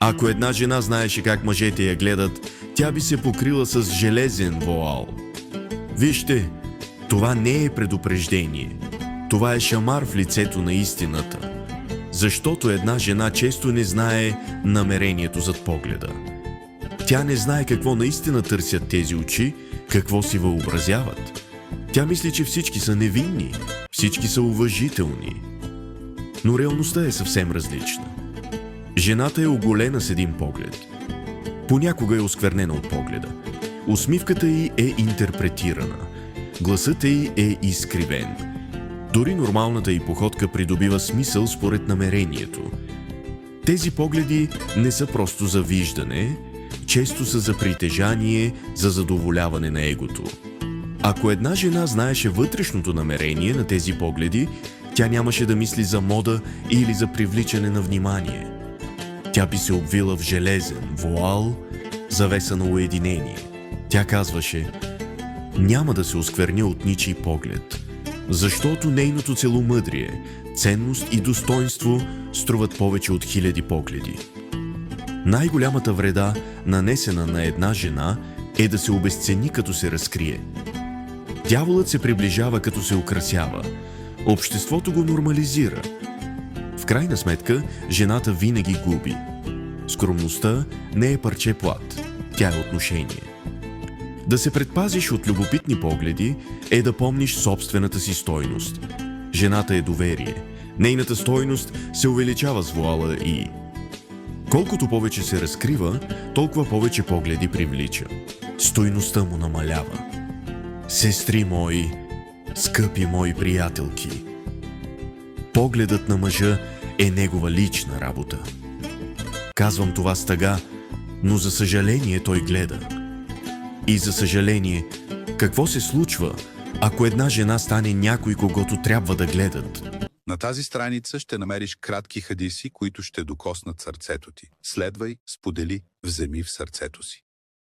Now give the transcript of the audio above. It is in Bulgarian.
Ако една жена знаеше как мъжете я гледат, тя би се покрила с железен воал. Вижте, това не е предупреждение. Това е шамар в лицето на истината. Защото една жена често не знае намерението зад погледа. Тя не знае какво наистина търсят тези очи, какво си въобразяват. Тя мисли, че всички са невинни, всички са уважителни. Но реалността е съвсем различна. Жената е оголена с един поглед. Понякога е осквернена от погледа. Усмивката й е интерпретирана. Гласът й е изкривен. Дори нормалната й походка придобива смисъл според намерението. Тези погледи не са просто за виждане, често са за притежание, за задоволяване на егото. Ако една жена знаеше вътрешното намерение на тези погледи, тя нямаше да мисли за мода или за привличане на внимание. Тя би се обвила в железен воал, завеса на уединение. Тя казваше: няма да се оскверня от ничий поглед, защото нейното целомъдрие, ценност и достоинство струват повече от 1000 погледи. Най-голямата вреда, нанесена на една жена, е да се обезцени, като се разкрие. Дяволът се приближава, като се украсява. Обществото го нормализира. В крайна сметка, жената винаги губи. Скромността не е парче плат, тя е отношение. Да се предпазиш от любопитни погледи е да помниш собствената си стойност. Жената е доверие. Нейната стойност се увеличава с вуала и... Колкото повече се разкрива, толкова повече погледи привлича. Стойността му намалява. Сестри мои, скъпи мои приятелки, погледът на мъжа е негова лична работа. Казвам това с тъга, но за съжаление той гледа. И за съжаление, какво се случва, ако една жена стане някой, когото трябва да гледат? На тази страница ще намериш кратки хадиси, които ще докоснат сърцето ти. Следвай, сподели, вземи в сърцето си.